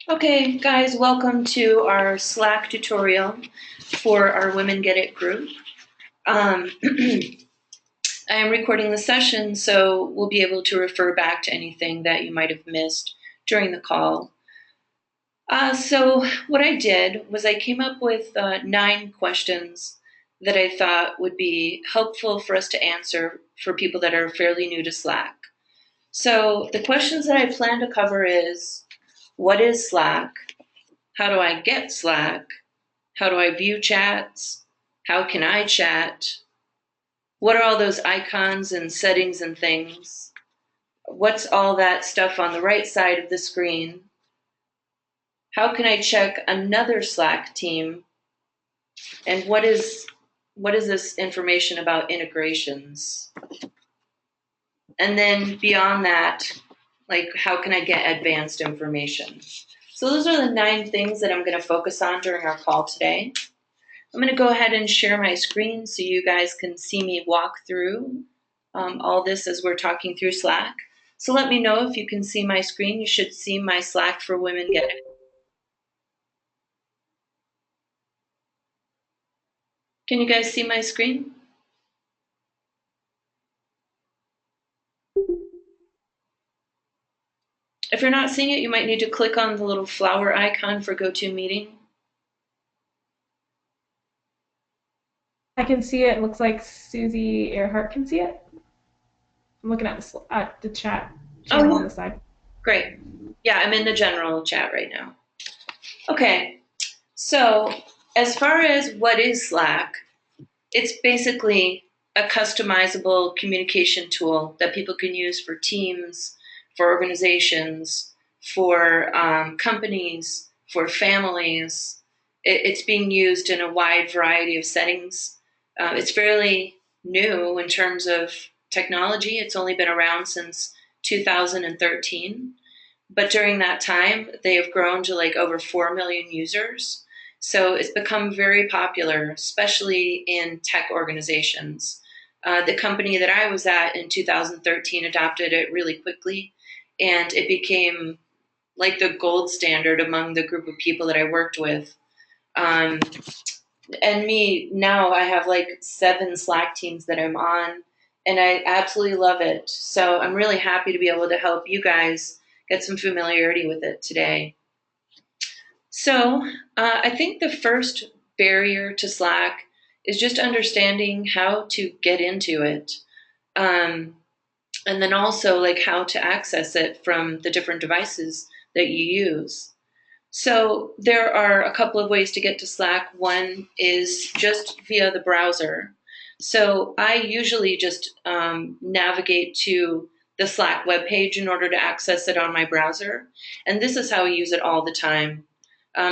Okay, guys, welcome to our Slack tutorial for our Women Get It group. I am recording the session, so we'll be able to refer back to anything that you might have missed during the call. So what I did was I came up with 9 questions that I thought would be helpful for us to answer for people that are fairly new to Slack. So the questions that I plan to cover is, what is Slack? How do I get Slack? How do I view chats? How can I chat? What are all those icons and settings and things? What's all that stuff on the right side of the screen? How can I check another Slack team? And what is this information about integrations? And then beyond that, like, how can I get advanced information? So those are the 9 things that I'm going to focus on during our call today. I'm going to go ahead and share my screen so you guys can see me walk through all this as we're talking through Slack. So let me know if you can see my screen. You should see my Slack for Women Get It. Can you guys see my screen? If you're not seeing it, you might need to click on the little flower icon for GoToMeeting. I can see it. It looks like Susie Earhart can see it. I'm looking at the chat Oh, channel on yeah. the side. Great. Yeah, I'm in the general chat right now. Okay, so as far as what is Slack, it's basically a customizable communication tool that people can use for teams, for organizations, for companies, for families. It's being used in a wide variety of settings. It's fairly new in terms of technology. It's only been around since 2013. But during that time, they have grown to like over 4 million users. So it's become very popular, especially in tech organizations. The company that I was at in 2013 adopted it really quickly, and it became like the gold standard among the group of people that I worked with. Um, and me, now I have like 7 Slack teams that I'm on, and I absolutely love it. So I'm really happy to be able to help you guys get some familiarity with it today. So I think the first barrier to Slack is just understanding how to get into it. Um, and then also like how to access it from the different devices that you use. So there are a couple of ways to get to Slack. One is just via the browser. So I usually just navigate to the Slack webpage in order to access it on my browser. And this is how I use it all the time.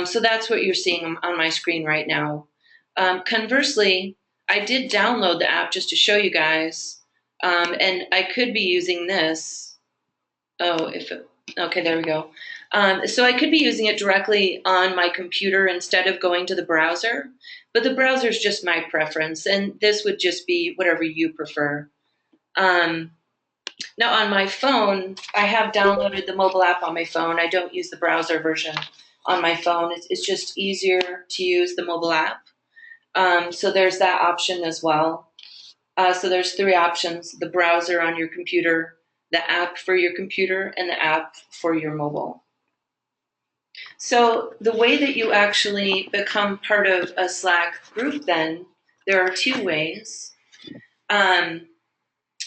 So that's what you're seeing on my screen right now. Conversely, I did download the app just to show you guys, and I could be using this. Oh, okay, there we go. So I could be using it directly on my computer instead of going to the browser, but the browser is just my preference, and this would just be whatever you prefer. Um, Now on my phone, I have downloaded the mobile app on my phone. I don't use the browser version on my phone. It's just easier to use the mobile app. So there's that option as well. So there's 3 options: the browser on your computer, the app for your computer, and the app for your mobile. So the way that you actually become part of a Slack group, then, there are 2 ways. Um,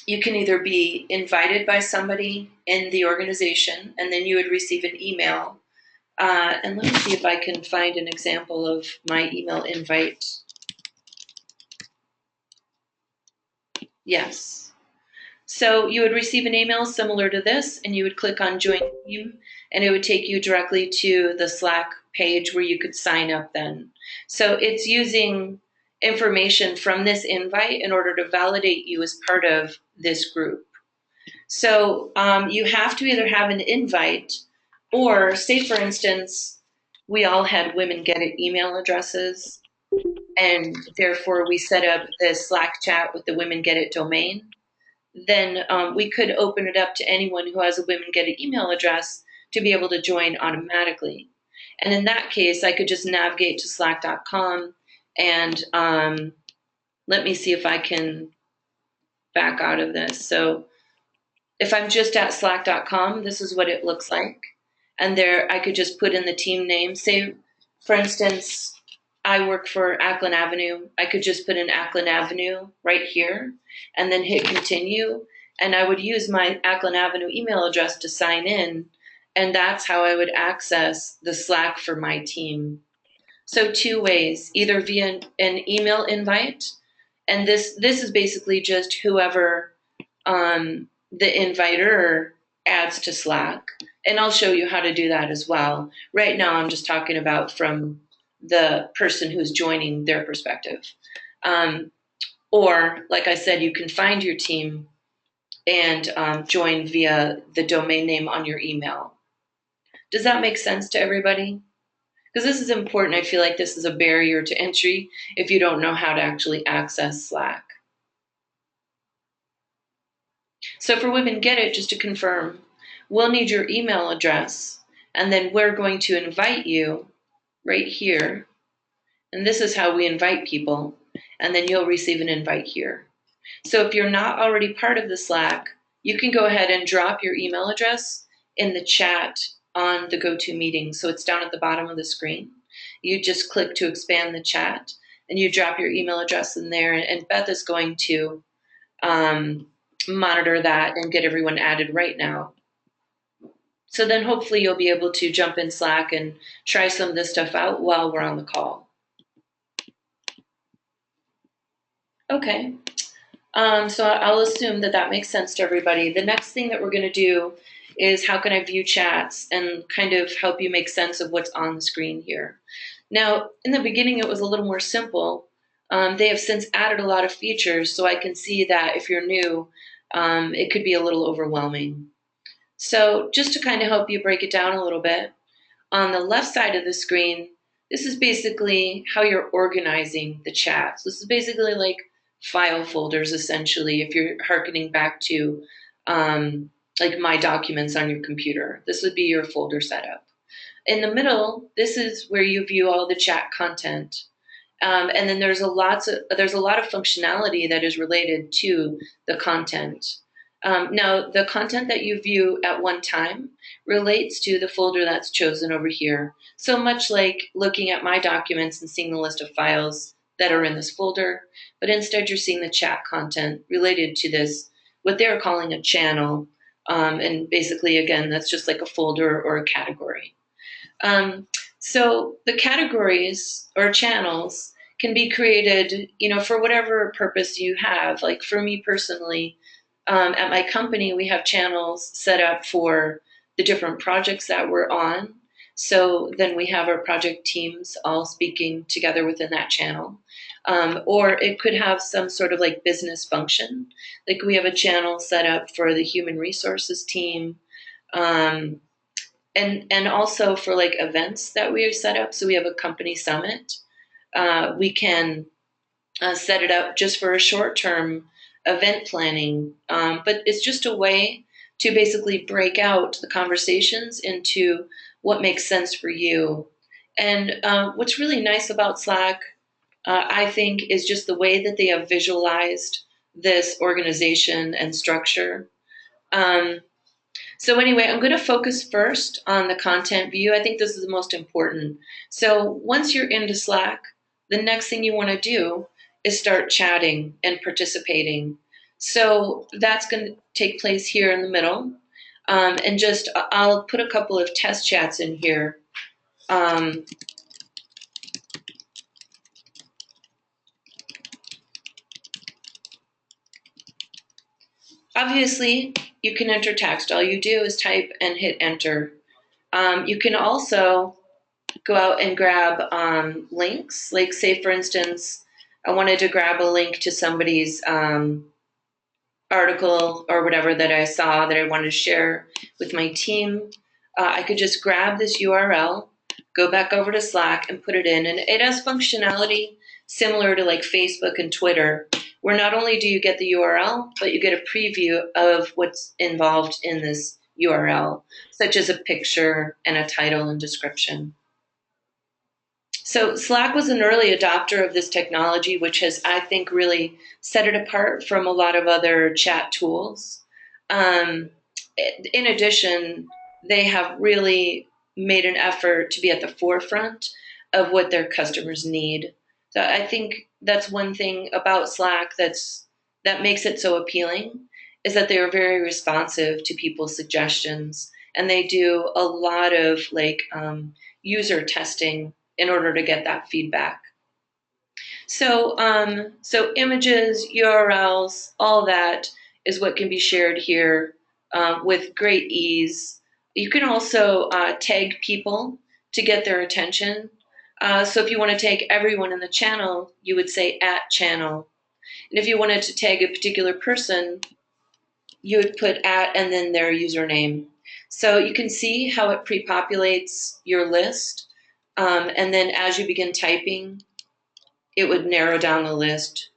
you can either be invited by somebody in the organization, and then you would receive an email. And let me see if I can find an example of my email invite. Yes. So you would receive an email similar to this, and you would click on Join Team, and it would take you directly to the Slack page where you could sign up then. So it's using information from this invite in order to validate you as part of this group. So you have to either have an invite or, say, for instance, we all had Women Get It email addresses, and therefore we set up the Slack chat with the Women Get It domain. Then we could open it up to anyone who has a Women Get It email address to be able to join automatically. And in that case, I could just navigate to slack.com and let me see if I can back out of this. So if I'm just at slack.com, this is what it looks like. And there I could just put in the team name. Say, for instance, I work for Ackland Avenue. I could just put in Ackland Avenue right here and then hit continue. And I would use my Ackland Avenue email address to sign in. And that's how I would access the Slack for my team. So two ways, either via an email invite, and this is basically just whoever the inviter adds to Slack. And I'll show you how to do that as well. Right now, I'm just talking about from the person who's joining their perspective. Or, like I said, you can find your team and join via the domain name on your email. Does that make sense to everybody? Because this is important. I feel like this is a barrier to entry if you don't know how to actually access Slack. So for Women Get It, just to confirm, we'll need your email address, and then we're going to invite you right here. And this is how we invite people, and then you'll receive an invite here. So if you're not already part of the Slack, you can go ahead and drop your email address in the chat on the GoToMeeting. So it's down at the bottom of the screen. You just click to expand the chat, and you drop your email address in there, and Beth is going to monitor that and get everyone added right now. So then hopefully you'll be able to jump in Slack and try some of this stuff out while we're on the call. Okay, so I'll assume that that makes sense to everybody. The next thing that we're going to do is how can I view chats and kind of help you make sense of what's on the screen here. Now, in the beginning, it was a little more simple. They have since added a lot of features, so I can see that if you're new, it could be a little overwhelming. So just to kind of help you break it down a little bit, on the left side of the screen, this is basically how you're organizing the chats. This is basically like file folders, essentially, if you're hearkening back to like My Documents on your computer. This would be your folder setup. In the middle, this is where you view all the chat content. And then there's a lot of functionality that is related to the content. Now, the content that you view at one time relates to the folder that's chosen over here. So much like looking at My Documents and seeing the list of files that are in this folder, but instead you're seeing the chat content related to this, what they're calling a channel. And basically, again, that's just like a folder or a category. So the categories or channels can be created, for whatever purpose you have. Like for me personally, at my company, we have channels set up for the different projects that we're on. So then we have our project teams all speaking together within that channel. Or it could have some sort of like business function. Like we have a channel set up for the human resources team. And also for like events that we have set up. So we have a company summit. We can set it up just for a short-term event planning. But it's just a way to basically break out the conversations into what makes sense for you. And what's really nice about Slack, I think, is just the way that they have visualized this organization and structure. So anyway, I'm going to focus first on the content view. I think this is the most important. So once you're into Slack, the next thing you want to do is start chatting and participating. So that's going to take place here in the middle. And just, I'll put a couple of test chats in here. Obviously, you can enter text. All you do is type and hit enter. You can also go out and grab links. Like say, for instance, I wanted to grab a link to somebody's article or whatever that I saw that I wanted to share with my team. I could just grab this URL, go back over to Slack and put it in. And it has functionality similar to like Facebook and Twitter, where not only do you get the URL, but you get a preview of what's involved in this URL, such as a picture and a title and description. So Slack was an early adopter of this technology, which has, I think, really set it apart from a lot of other chat tools. Um, in addition, they have really made an effort to be at the forefront of what their customers need. So I think that's one thing about Slack that makes it so appealing is that they are very responsive to people's suggestions, and they do a lot of user testing in order to get that feedback. So images, URLs, all that is what can be shared here with great ease. You can also tag people to get their attention. So if you want to tag everyone in the channel, you would say at channel. And if you wanted to tag a particular person, you would put at and then their username. So you can see how it pre-populates your list. And then as you begin typing, it would narrow down the list.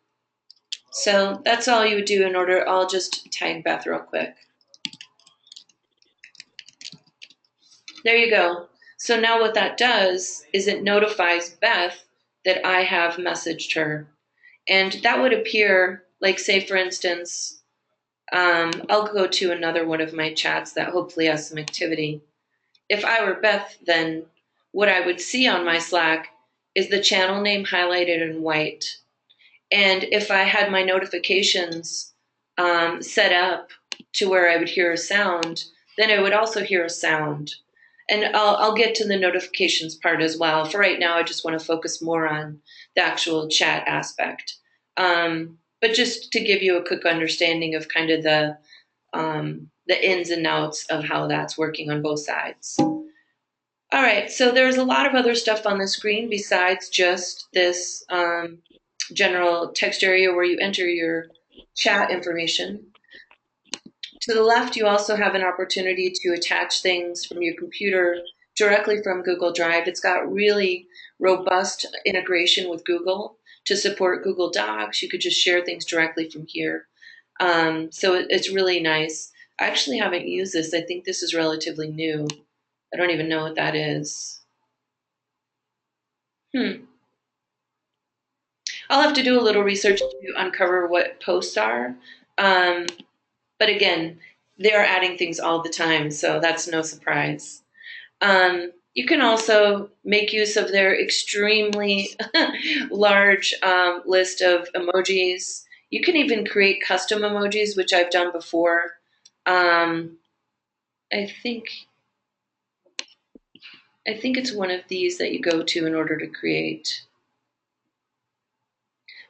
So that's all you would do in order. I'll just tag Beth real quick. There you go. So now what that does is it notifies Beth that I have messaged her. And that would appear, like, say, for instance, I'll go to another one of my chats that hopefully has some activity. If I were Beth, then what I would see on my Slack is the channel name highlighted in white. And if I had my notifications set up to where I would hear a sound, then I would also hear a sound. And I'll get to the notifications part as well. For right now, I just want to focus more on the actual chat aspect. But just to give you a quick understanding of kind of the ins and outs of how that's working on both sides. All right, so there's a lot of other stuff on the screen besides just this general text area where you enter your chat information. To the left, you also have an opportunity to attach things from your computer directly from Google Drive. It's got really robust integration with Google to support Google Docs. You could just share things directly from here. So it's really nice. I actually haven't used this. I think this is relatively new. I don't even know what that is. I'll have to do a little research to uncover what posts are. Um, but again, they're adding things all the time, so that's no surprise. You can also make use of their extremely large list of emojis. You can even create custom emojis, which I've done before. Um, I think I think it's one of these that you go to in order to create.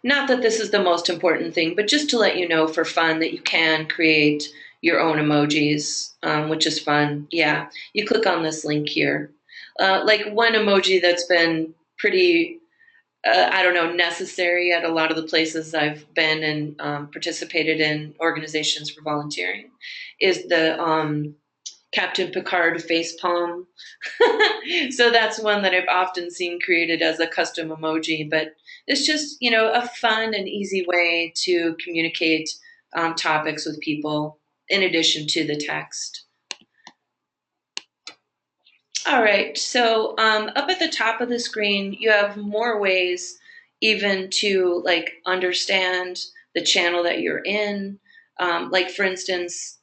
Not that this is the most important thing, but just to let you know for fun that you can create your own emojis, which is fun. Yeah, you click on this link here. Like one emoji that's been pretty, I don't know, necessary at a lot of the places I've been and participated in organizations for volunteering is the Captain Picard facepalm. So that's one that I've often seen created as a custom emoji, but it's just, a fun and easy way to communicate topics with people in addition to the text. All right, so up at the top of the screen, you have more ways even to understand the channel that you're in. Like for instance,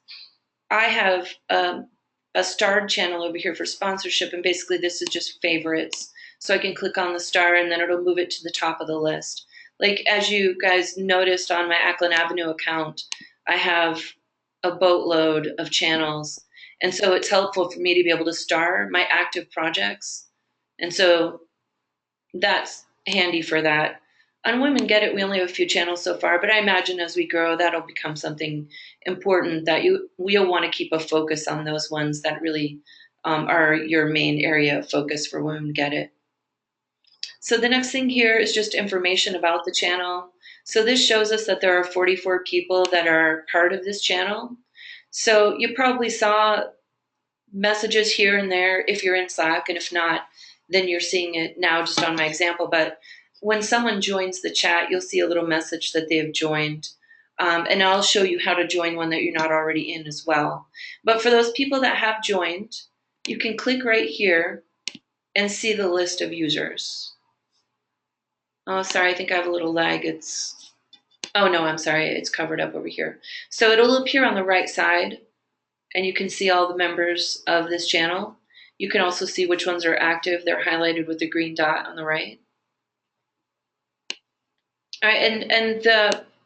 I have a starred channel over here for sponsorship, and basically this is just favorites. So I can click on the star and then it'll move it to the top of the list. Like as you guys noticed on my Ackland Avenue account, I have a boatload of channels. And so it's helpful for me to be able to star my active projects. And so that's handy for that. On Women Get It, we only have a few channels so far, but I imagine as we grow, that'll become something important that we'll want to keep a focus on those ones that really are your main area of focus for Women Get It. So the next thing here is just information about the channel. So this shows us that there are 44 people that are part of this channel. So you probably saw messages here and there if you're in Slack, and if not, then you're seeing it now just on my example. But when someone joins the chat, you'll see a little message that they have joined. And I'll show you how to join one that you're not already in as well. But for those people that have joined, you can click right here and see the list of users. Oh, sorry, I think I have a little lag. Oh no, I'm sorry, it's covered up over here. So it'll appear on the right side, and you can see all the members of this channel. You can also see which ones are active. They're highlighted with the green dot on the right. All right, and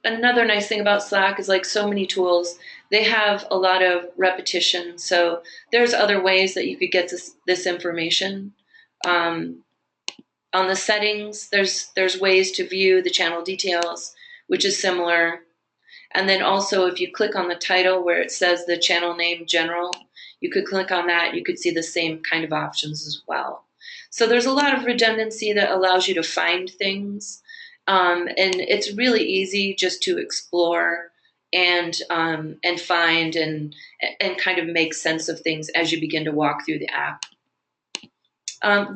another nice thing about Slack is like so many tools, they have a lot of repetition. So there's other ways that you could get this information. Um, on the settings, there's ways to view the channel details, which is similar. And then also, if you click on the title where it says the channel name general, you could click on that. You could see the same kind of options as well. So there's a lot of redundancy that allows you to find things. And it's really easy just to explore and find and kind of make sense of things as you begin to walk through the app.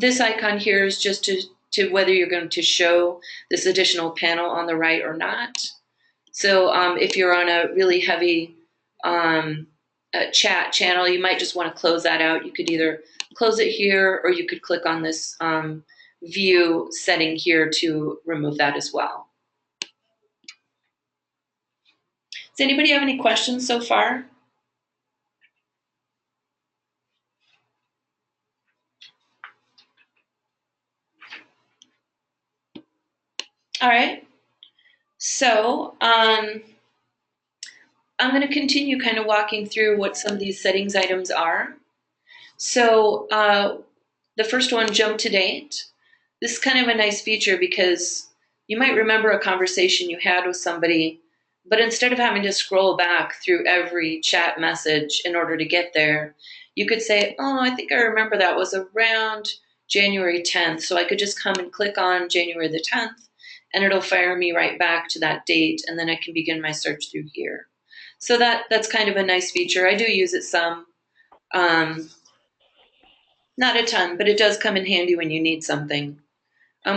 This icon here is just to whether you're going to show this additional panel on the right or not. So if you're on a really heavy chat channel, you might just want to close that out. You could either close it here, or you could click on this view setting here to remove that as well. Does anybody have any questions so far? All right. So I'm going to continue kind of walking through what some of these settings items are. So the first one, jump to date. This is kind of a nice feature because you might remember a conversation you had with somebody, but instead of having to scroll back through every chat message in order to get there, you could say, oh, I think I remember that was around January 10th. So I could just come and click on January the 10th, and it'll fire me right back to that date, and then I can begin my search through here. So that's kind of a nice feature. I do use it some. Um, Not a ton, but it does come in handy when you need something.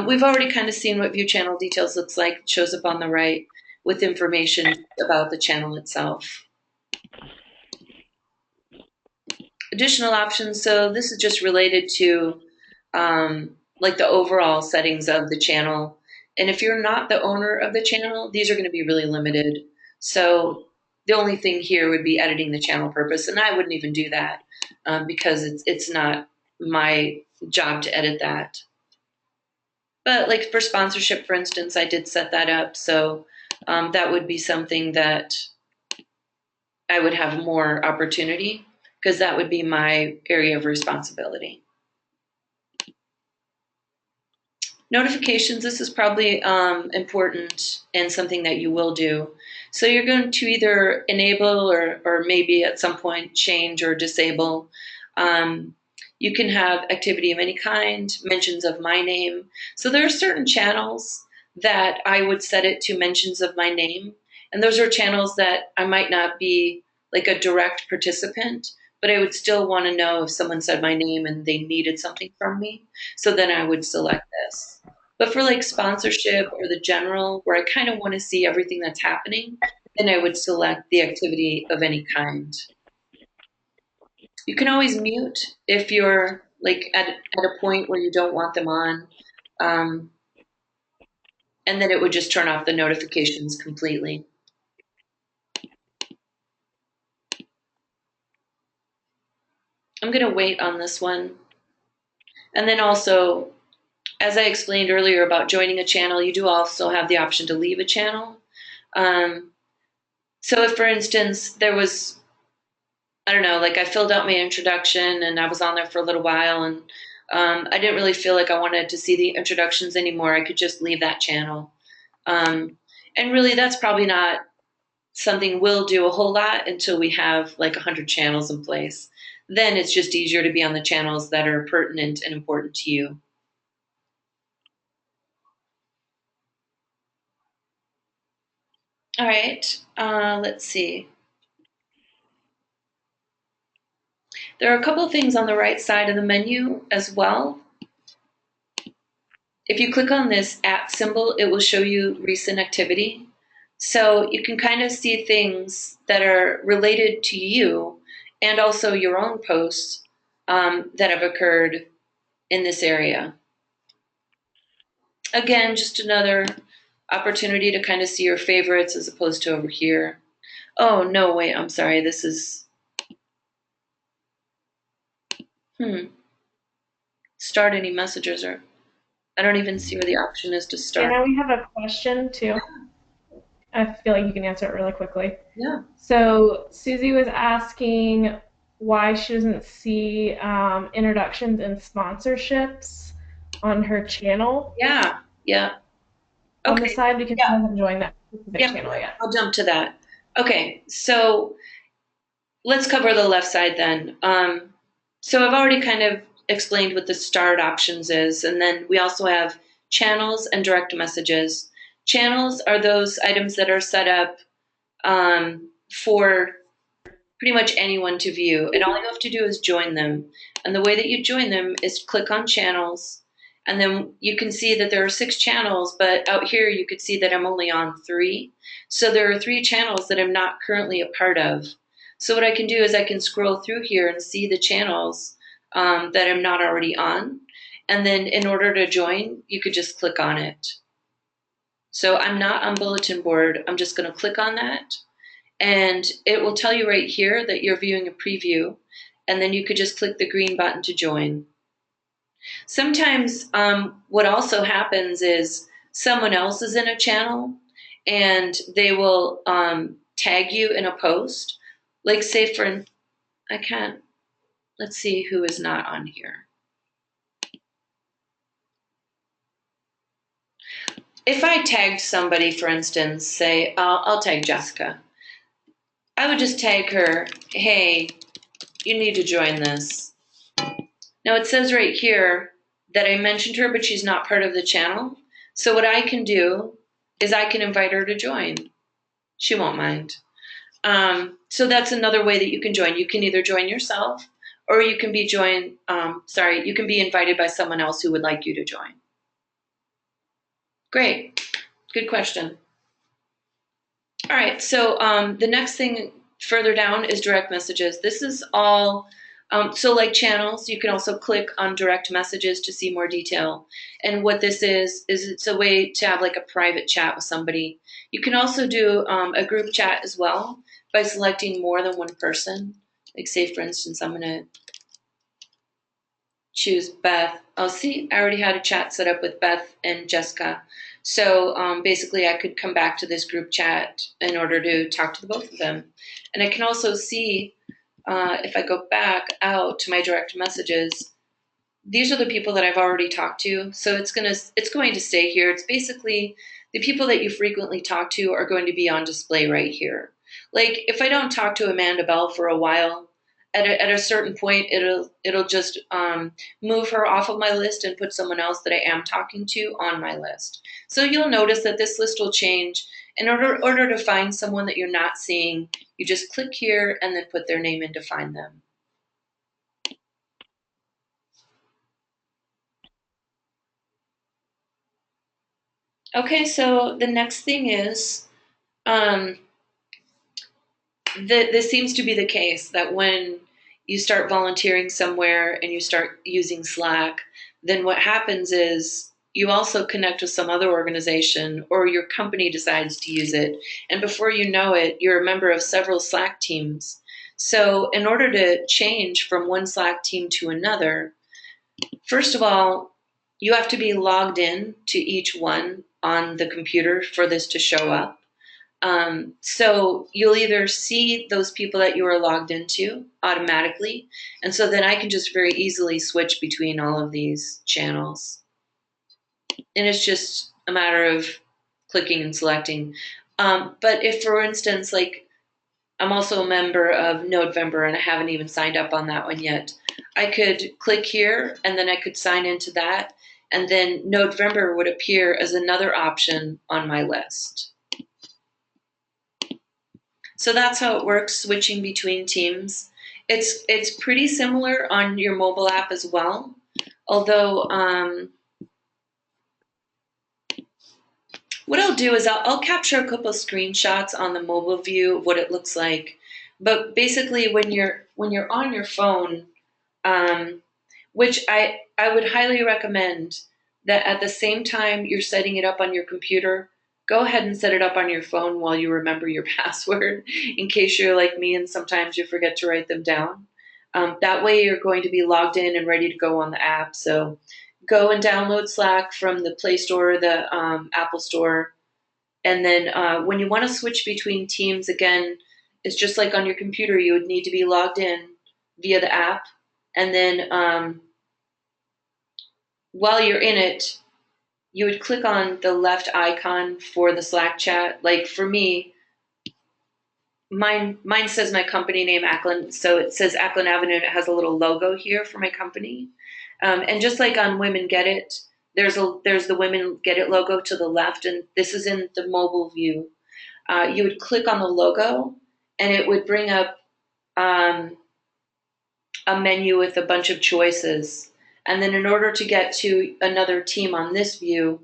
We've already kind of seen what view channel details looks like. It shows up on the right with information about the channel itself. Additional options. So this is just related to like the overall settings of the channel. And if you're not the owner of the channel, these are going to be really limited. So the only thing here would be editing the channel purpose, and I wouldn't even do that because it's not my job to edit that. But like for sponsorship, for instance, I did set that up. So that would be something that I would have more opportunity because that would be my area of responsibility. Notifications, this is probably important and something that you will do. So you're going to either enable or maybe at some point change or disable. You can have activity of any kind, mentions of my name. So there are certain channels that I would set it to mentions of my name. And those are channels that I might not be like a direct participant, but I would still want to know if someone said my name and they needed something from me. So then I would select this. But for like sponsorship or the general, where I kind of want to see everything that's happening, then I would select the activity of any kind. You can always mute if you're like at a point where you don't want them on. Um, and then it would just turn off the notifications completely. I'm going to wait on this one. And then also, as I explained earlier about joining a channel, you do also have the option to leave a channel. So if, for instance, there was, I don't know, like I filled out my introduction and I was on there for a little while and I didn't really feel like I wanted to see the introductions anymore, I could just leave that channel. And really, that's probably not something we'll do a whole lot until we have like 100 channels in place. Then it's just easier to be on the channels that are pertinent and important to you. All right, let's see. There are a couple of things on the right side of the menu as well. If you click on this at symbol, it will show you recent activity. So you can kind of see things that are related to you and also your own posts that have occurred in this area. Again, just another opportunity to kind of see your favorites as opposed to over here. Oh, no, wait, I'm sorry. This is, start any messages, or I don't even see where the option is to Okay, start. now we have a question too. I feel like you can answer it really quickly. Yeah. So Susie was asking why she doesn't see introductions and sponsorships on her channel Yeah. Yeah. on the Okay. side because she Yeah. hasn't joined that specific Yep. channel yet. I'll jump to that. Okay. So let's cover the left side then. So I've already kind of explained what the start options is, and then we also have channels and direct messages. Channels are those items that are set up for pretty much anyone to view, and all you have to do is join them. And the way that you join them is click on channels, and then you can see that there are 6 channels, but out here you could see that I'm only on 3. So there are 3 channels that I'm not currently a part of. So what I can do is I can scroll through here and see the channels that I'm not already on. And then in order to join, you could just click on it. So I'm not on bulletin board. I'm just going to click on that, and it will tell you right here that you're viewing a preview, and then you could just click the green button to join. Sometimes what also happens is someone else is in a channel and they will tag you in a post. Like, say, for, I can't, let's see who is not on here. If I tagged somebody, for instance, say, I'll tag Jessica, I would just tag her, hey, you need to join this. Now it says right here that I mentioned her, but she's not part of the channel. So what I can do is I can invite her to join. She won't mind. So that's another way that you can join. You can either join yourself, or you can be you can be invited by someone else who would like you to join. Great, good question. All right, so the next thing further down is direct messages. This is all, so like channels, you can also click on direct messages to see more detail. And what this is it's a way to have like a private chat with somebody. You can also do a group chat as well by selecting more than one person. Like, say, for instance, I'm going to choose Beth. Oh, see, I already had a chat set up with Beth and Jessica. So basically, I could come back to this group chat in order to talk to the both of them. And I can also see, if I go back out to my direct messages, these are the people that I've already talked to. So it's going to stay here. It's basically the people that you frequently talk to are going to be on display right here. Like, if I don't talk to Amanda Bell for a while, at a certain point, it'll just move her off of my list and put someone else that I am talking to on my list. So you'll notice that this list will change. In order to find someone that you're not seeing, you just click here and then put their name in to find them. Okay, so the next thing is, um, this seems to be the case that when you start volunteering somewhere and you start using Slack, then what happens is you also connect with some other organization, or your company decides to use it. And before you know it, you're a member of several Slack teams. So, in order to change from one Slack team to another, first of all, you have to be logged in to each one on the computer for this to show up. So you'll either see those people that you are logged into automatically, and so then I can just very easily switch between all of these channels. And it's just a matter of clicking and selecting. But if, for instance, like, I'm also a member of November and I haven't even signed up on that one yet, I could click here and then I could sign into that, and then November would appear as another option on my list. So that's how it works, switching between teams. It's pretty similar on your mobile app as well, although what I'll do is I'll capture a couple of screenshots on the mobile view of what it looks like. But basically, when you're on your phone, which I would highly recommend that at the same time you're setting it up on your computer, go ahead and set it up on your phone while you remember your password in case you're like me and sometimes you forget to write them down. That way you're going to be logged in and ready to go on the app. So go and download Slack from the Play Store or the Apple Store. And then when you want to switch between teams, again, it's just like on your computer, you would need to be logged in via the app. And then while you're in it, you would click on the left icon for the Slack chat. Like for me, mine says my company name Ackland, so it says Ackland Avenue, and it has a little logo here for my company. And just like on Women Get It, there's the Women Get It logo to the left, and this is in the mobile view. You would click on the logo, and it would bring up um, a menu with a bunch of choices. And then in order to get to another team on this view,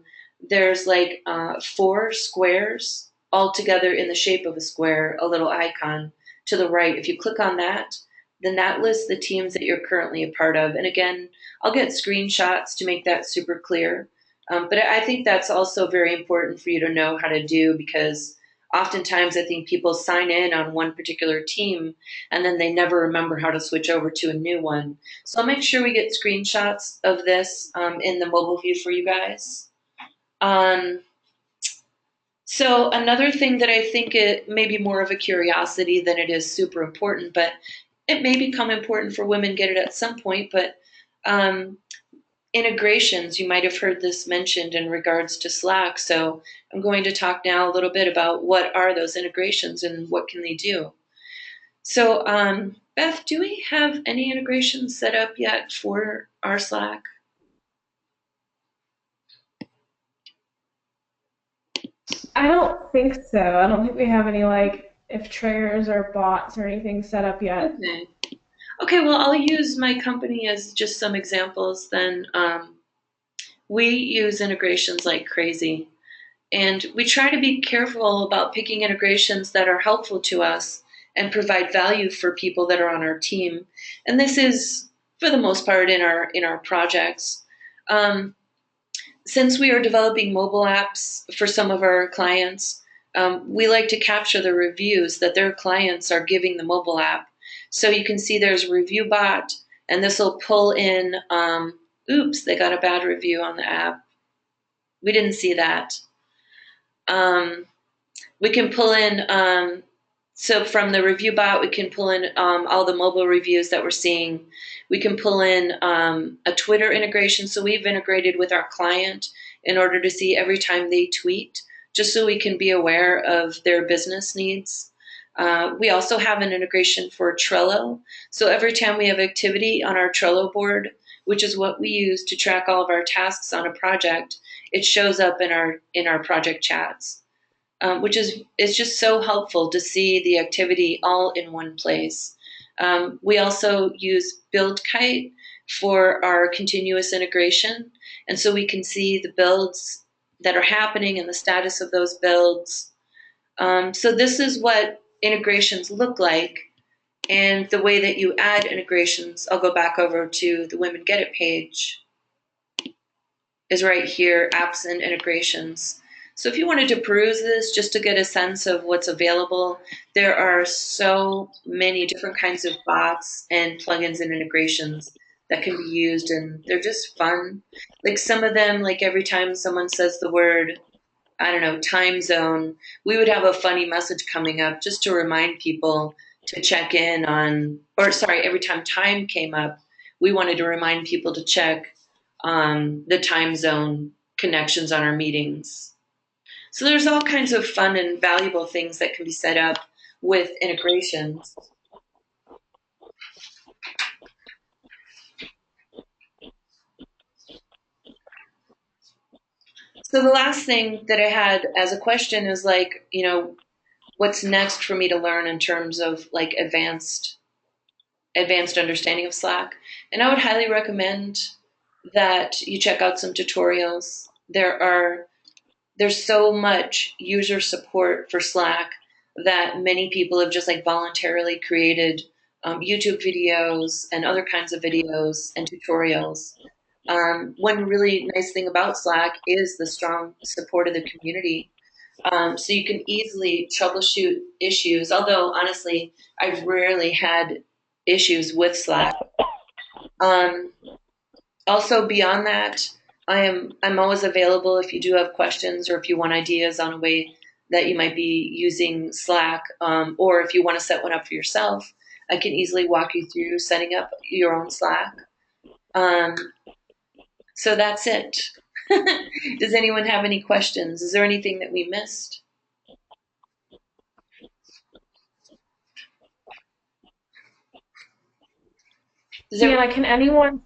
there's like four squares all together in the shape of a square, a little icon to the right. If you click on that, then that lists the teams that you're currently a part of. And again, I'll get screenshots to make that super clear. But I think that's also very important for you to know how to do because oftentimes I think people sign in on one particular team and then they never remember how to switch over to a new one. So I'll make sure we get screenshots of this in the mobile view for you guys. Um, so another thing that I think it may be more of a curiosity than it is super important, but it may become important for Women Get It at some point, but um, integrations, you might have heard this mentioned in regards to Slack. So I'm going to talk now a little bit about what are those integrations and what can they do. So Beth, do we have any integrations set up yet for our Slack? I don't think so. I don't think we have any like if triggers or bots or anything set up yet. Okay. Okay, well, I'll use my company as just some examples then. We use integrations like crazy. And we try to be careful about picking integrations that are helpful to us and provide value for people that are on our team. And this is, for the most part, in our projects. Um, since we are developing mobile apps for some of our clients, we like to capture the reviews that their clients are giving the mobile app. So you can see there's a review bot, and this will pull in, oops, they got a bad review on the app. We didn't see that. Um, we can pull in, so from the review bot, we can pull in all the mobile reviews that we're seeing. We can pull in a Twitter integration. So we've integrated with our client in order to see every time they tweet, just so we can be aware of their business needs. We also have an integration for Trello. So every time we have activity on our Trello board, which is what we use to track all of our tasks on a project, it shows up in our project chats. Which is just so helpful to see the activity all in one place. We also use BuildKite for our continuous integration, and so we can see the builds that are happening and the status of those builds. So this is what integrations look like, and the way that you add integrations. I'll go back over to the Women Get It page. Is right here, apps and integrations. So if you wanted to peruse this just to get a sense of what's available, there are so many different kinds of bots and plugins and integrations that can be used, and they're just fun. Like some of them, like every time someone says the word, I don't know, time zone, we would have a funny message coming up just to remind people to check in on, or sorry, every time time came up, we wanted to remind people to check the time zone connections on our meetings. So there's all kinds of fun and valuable things that can be set up with integrations. So the last thing that I had as a question is like, what's next for me to learn in terms of like advanced understanding of Slack? And I would highly recommend that you check out some tutorials. There's so much user support for Slack that many people have just like voluntarily created YouTube videos and other kinds of videos and tutorials. One really nice thing about Slack is the strong support of the community. So you can easily troubleshoot issues, although honestly, I've rarely had issues with Slack. Um, Also, beyond that, I'm always available if you do have questions or if you want ideas on a way that you might be using Slack, or if you want to set one up for yourself. I can easily walk you through setting up your own Slack. Um, so that's it. Does anyone have any questions? Is there anything that we missed? Is there, Deanna, can anyone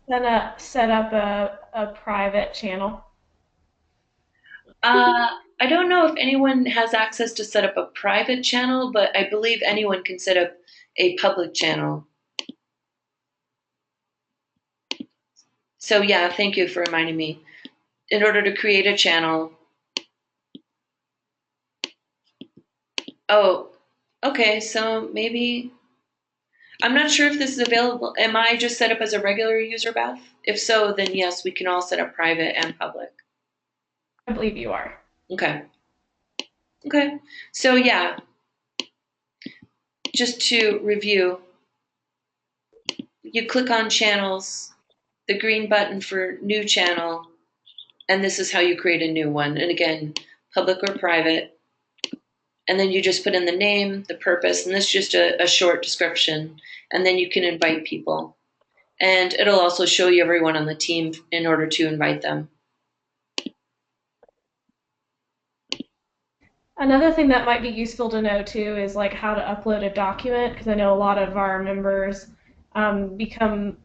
set up a private channel? I don't know if anyone has access to set up a private channel, but I believe anyone can set up a public channel. So yeah, thank you for reminding me. In order to create a channel, oh, okay, so maybe, I'm not sure if this is available. Am I just set up as a regular user, Beth? If so, then yes, we can all set up private and public. I believe you are. Okay. Okay. So yeah, just to review, you click on channels, the green button for new channel, and this is how you create a new one. And again, public or private. And then you just put in the name, the purpose, and this is just a short description. And then you can invite people. And it'll also show you everyone on the team in order to invite them. Another thing that might be useful to know too is like how to upload a document because I know a lot of our members become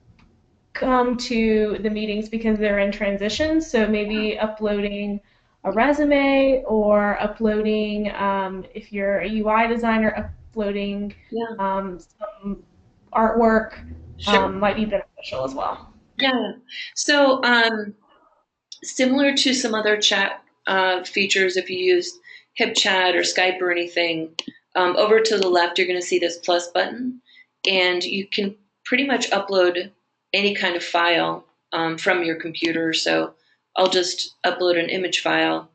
come to the meetings because they're in transition. So maybe uploading a resume or uploading, if you're a UI designer, uploading Yeah, some artwork sure. might be beneficial as well. Yeah. So similar to some other chat features, if you use HipChat or Skype or anything, over to the left, you're going to see this plus button, and you can pretty much upload any kind of file from your computer. So I'll just upload an image file.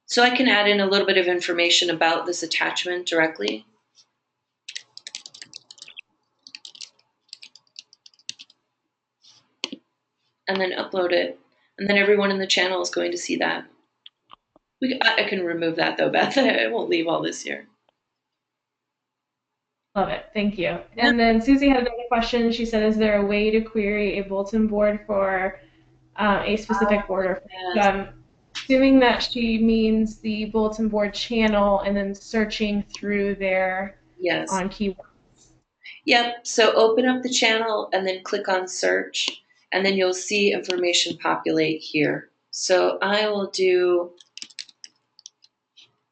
So I can add in a little bit of information about this attachment directly, and then upload it. And then everyone in the channel is going to see that. I can remove that though, Beth. I won't leave all this here. Love it. Thank you. Yeah. And then Susie had another question. She said, is there a way to query a bulletin board for a specific board or Yes. assuming that she means the bulletin board channel and then searching through there Yes. on keywords. Yep. So open up the channel and then click on search, and then you'll see information populate here. So I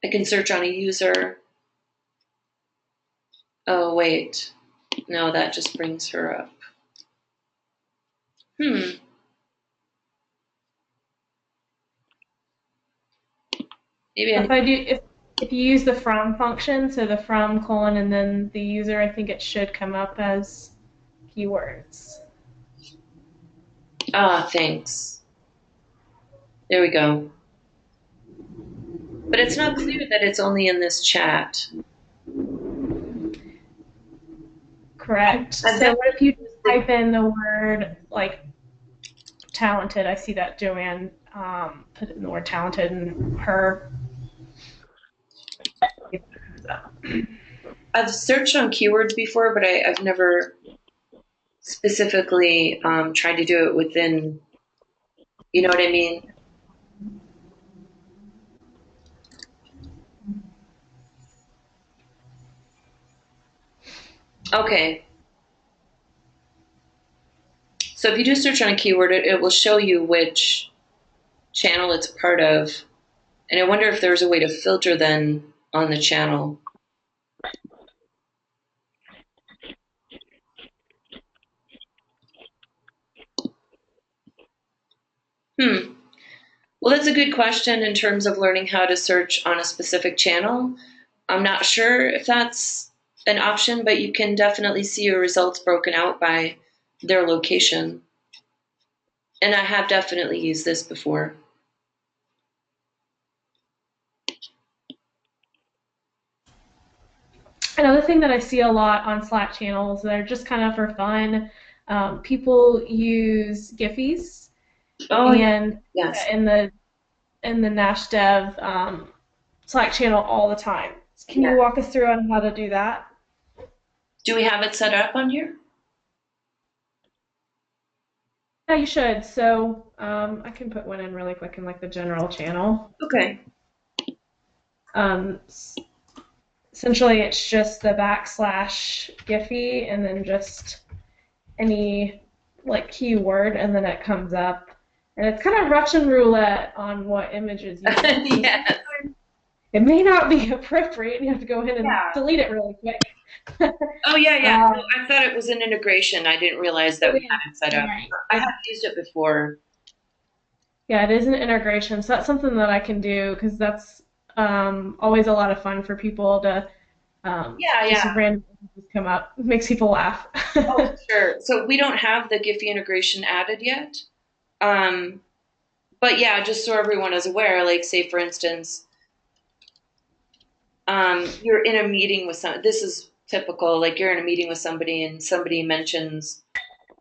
can search on a user. Oh, wait. No, that just brings her up. Maybe If I do, if you use the from function, so the from colon and then the user, I think it should come up as keywords. thanks. There we go. But it's not clear that it's only in this chat. Correct. So what if you just type in the word like talented? I see that Joanne put in the word talented and her. I've searched on keywords before, but I've never specifically tried to do it within, you know what I mean? Okay. So if you do search on a keyword, it will show you which channel it's part of. And I wonder if there's a way to filter then on the channel. Well, that's a good question in terms of learning how to search on a specific channel. I'm not sure if that's an option, but you can definitely see your results broken out by their location. And I have definitely used this before. Another thing that I see a lot on Slack channels that are just kind of for fun, people use Giphies, Oh, and yes. in the Nash Dev Slack channel all the time. Can you Yeah. walk us through on how to do that? Do we have it set up on here? Yeah, you should. So I can put one in really quick in like the general channel. Okay. Um, Essentially, it's just the backslash Giphy and then just any like keyword, and then it comes up. And it's kind of Russian roulette on what images you get. So Yes. sometimes it may not be appropriate, and you have to go in and Yeah. delete it really quick. Oh, yeah, yeah. No, um, I thought it was an integration. I didn't realize that it we is. had it set You're up. right. I have used it before. Yeah, it is an integration. So that's something that I can do because that's always a lot of fun for people to Yeah, just yeah. random images come up. It makes people laugh. Oh, for sure. So we don't have the Giphy integration added yet. Um, but yeah, just so everyone is aware, like say for instance, you're in a meeting with some. This is typical. Like you're in a meeting with somebody, and somebody mentions,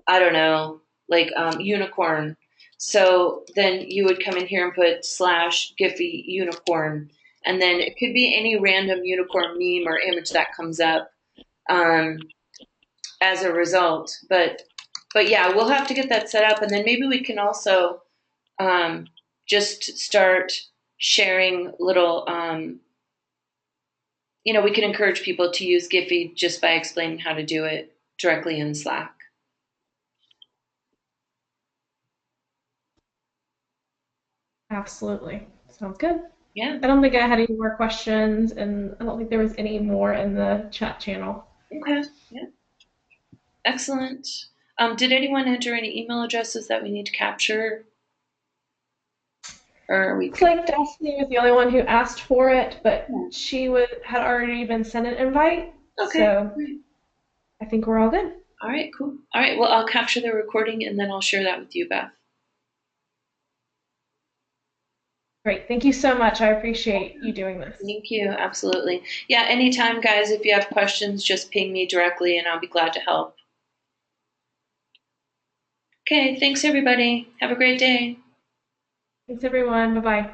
I don't know, like unicorn. So then you would come in here and put slash Giphy unicorn, and then it could be any random unicorn meme or image that comes up um, as a result. But yeah, we'll have to get that set up, and then maybe we can also um, just start sharing little. We can encourage people to use Giphy just by explaining how to do it directly in Slack. Absolutely. Sounds good. Yeah. I don't think I had any more questions, and I don't think there was any more in the chat channel. Okay. Yeah. Excellent. Did anyone enter any email addresses that we need to capture, or are we Looks good? like Destiny was the only one who asked for it, but she had already been sent an invite, Okay. so Great. I think we're all good. All right. Cool. All right. Well, I'll capture the recording and then I'll share that with you, Beth. Great. Thank you so much. I appreciate you doing this. Thank you. Absolutely. Yeah. Anytime, guys. If you have questions, just ping me directly, and I'll be glad to help. Okay. Thanks, everybody. Have a great day. Thanks, everyone. Bye bye.